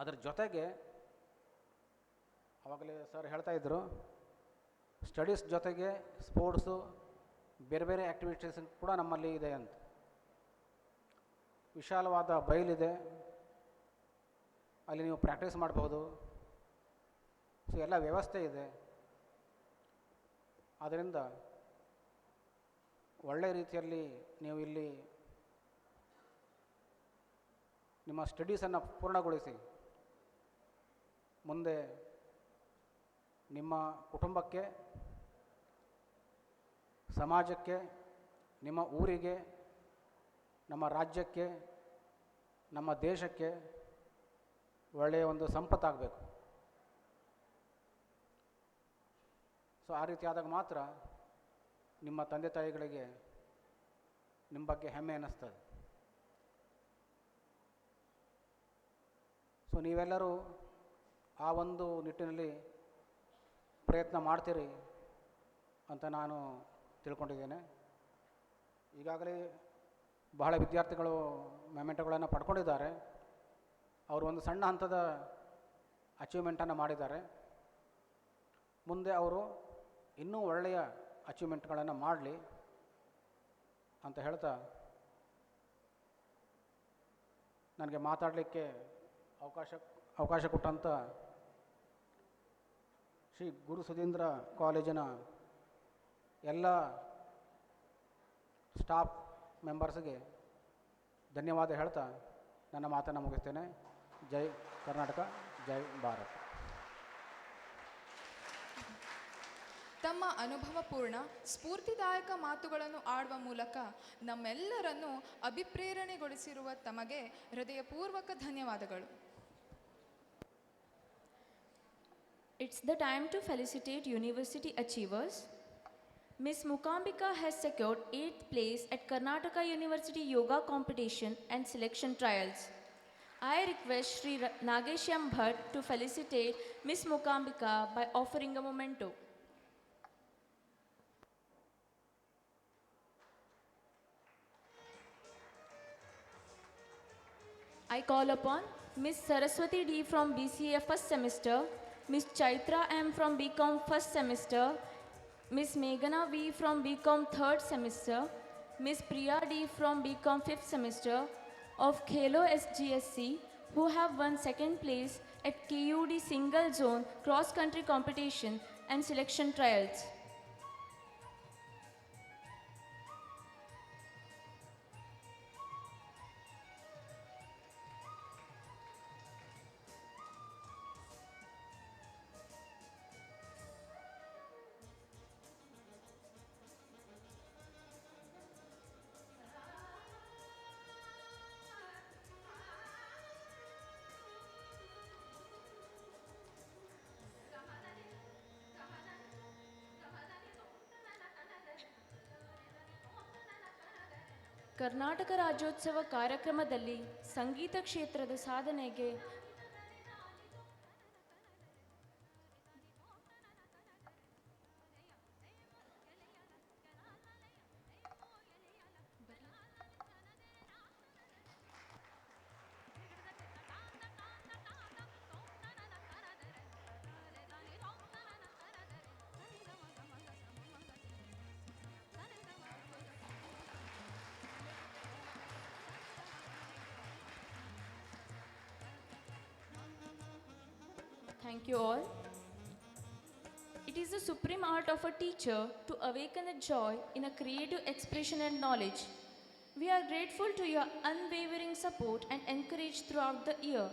ಅದರ ಜೊತೆಗೆ ಆವಾಗಲೇ ಸರ್ ಹೇಳ್ತಾಯಿದ್ರು, ಸ್ಟಡೀಸ್ ಜೊತೆಗೆ ಸ್ಪೋರ್ಟ್ಸು ಬೇರೆ ಬೇರೆ ಆ್ಯಕ್ಟಿವಿಟೀಸ್ ಕೂಡ ನಮ್ಮಲ್ಲಿ ಇದೆ ಅಂತ. ವಿಶಾಲವಾದ ಬಯಲಿದೆ, ಅಲ್ಲಿ ನೀವು ಪ್ರಾಕ್ಟೀಸ್ ಮಾಡ್ಬೋದು. ಸೊ ಎಲ್ಲ ವ್ಯವಸ್ಥೆ ಇದೆ. ಆದ್ದರಿಂದ ಒಳ್ಳೆಯ ರೀತಿಯಲ್ಲಿ ನೀವು ಇಲ್ಲಿ ನಿಮ್ಮ ಸ್ಟಡೀಸನ್ನು ಪೂರ್ಣಗೊಳಿಸಿ ಮುಂದೆ ನಿಮ್ಮ ಕುಟುಂಬಕ್ಕೆ, ಸಮಾಜಕ್ಕೆ, ನಿಮ್ಮ ಊರಿಗೆ, ನಮ್ಮ ರಾಜ್ಯಕ್ಕೆ, ನಮ್ಮ ದೇಶಕ್ಕೆ ಒಳ್ಳೆಯ ಒಂದು ಸಂಪತ್ತಾಗಬೇಕು. ಸೊ ಆ ರೀತಿ ಆದಾಗ ಮಾತ್ರ ನಿಮ್ಮ ತಂದೆ ತಾಯಿಗಳಿಗೆ ನಿಮ್ಮ ಬಗ್ಗೆ ಹೆಮ್ಮೆ ಅನ್ನಿಸ್ತದೆ. ಸೊ ನೀವೆಲ್ಲರೂ ಆ ಒಂದು ನಿಟ್ಟಿನಲ್ಲಿ ಪ್ರಯತ್ನ ಮಾಡ್ತೀರಿ ಅಂತ ನಾನು ತಿಳ್ಕೊಂಡಿದ್ದೇನೆ. ಈಗಾಗಲೇ ಬಹಳ ವಿದ್ಯಾರ್ಥಿಗಳು ಮೊಮೆಂಟುಗಳನ್ನು ಪಡ್ಕೊಂಡಿದ್ದಾರೆ. ಅವರು ಒಂದು ಸಣ್ಣ ಹಂತದ ಅಚೀವ್ಮೆಂಟನ್ನು ಮಾಡಿದ್ದಾರೆ. ಮುಂದೆ ಅವರು ಇನ್ನೂ ಒಳ್ಳೆಯ ಅಚೀವ್ಮೆಂಟ್ಗಳನ್ನು ಮಾಡಲಿ ಅಂತ ಹೇಳ್ತಾ, ನನಗೆ ಮಾತಾಡಲಿಕ್ಕೆ ಅವಕಾಶ ಕೊಟ್ಟಂಥ ಶ್ರೀ ಗುರು ಸುಧೀಂದ್ರ ಕಾಲೇಜಿನ ಎಲ್ಲ ಸ್ಟಾಫ್ ಮೆಂಬರ್ಸ್ಗೆ ಧನ್ಯವಾದ ಹೇಳ್ತಾ ನನ್ನ ಮಾತನ್ನು ಮುಗಿಸ್ತೇನೆ. ಜೈ ಕರ್ನಾಟಕ, ಜೈ ಭಾರತ್. ತಮ್ಮ ಅನುಭವಪೂರ್ಣ ಸ್ಫೂರ್ತಿದಾಯಕ ಮಾತುಗಳನ್ನು ಆಡುವ ಮೂಲಕ ನಮ್ಮೆಲ್ಲರನ್ನು ಅಭಿಪ್ರೇರಣೆಗೊಳಿಸಿರುವ ತಮಗೆ ಹೃದಯಪೂರ್ವಕ ಧನ್ಯವಾದಗಳು. It's the time to felicitate university achievers. Ms. Mukambika has secured 8th place at Karnataka University Yoga Competition and Selection Trials. I request Sri Nageshyam Bhatt to felicitate Ms. Mukambika by offering a memento. I call upon Ms. Saraswati D from BCA first semester, Ms. Chaitra M from BCom first semester, Ms. Meghana V from BCom third semester, Ms. Priya D from BCom fifth semester of Khelo SGSC who have won second place at KUD single zone cross country competition and selection trials. Karnataka Rajyotsava ಕಾರ್ಯಕ್ರಮದಲ್ಲಿ ಸಂಗೀತ ಕ್ಷೇತ್ರದ ಸಾಧನೆಗೆ Thank you all. It is the supreme art of a teacher to awaken a joy in a creative expression and knowledge. We are grateful to your unwavering support and encourage throughout the year.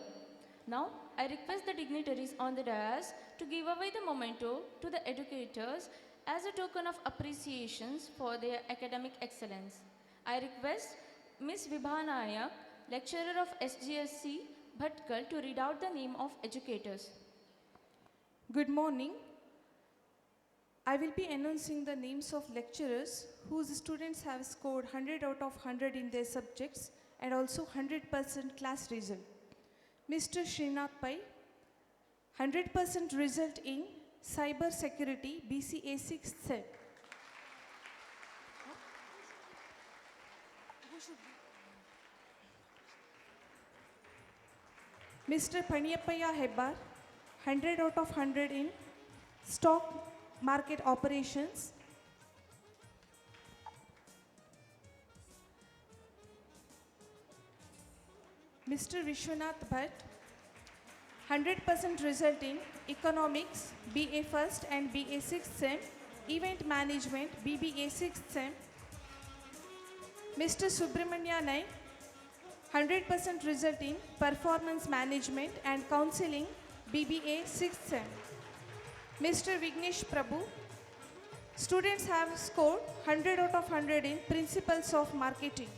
Now, I request the dignitaries on the dais to give away the memento to the educators as a token of appreciations for their academic excellence. I request Ms. Vibha Nayak, lecturer of SGSC, Bhatkal, to read out the name of educators. Good morning. I will be announcing the names of lecturers whose students have scored 100 out of 100 in their subjects and also 100% class result. Mr. Srinath Pai, 100% result in cyber security BCA 6th set. Mr. Paniyappaya Hebbar, 100 out of 100 in stock market operations. Mr. Vishwanath Bhatt, 100% result in economics, BA first and BA 6th sem, event management, BBA 6th sem. Mr. Subramanya Naik, 100% result in performance management and counseling, BBA 6th sem. Mr. Vignesh Prabhu, students have scored 100 out of 100 in principles of marketing.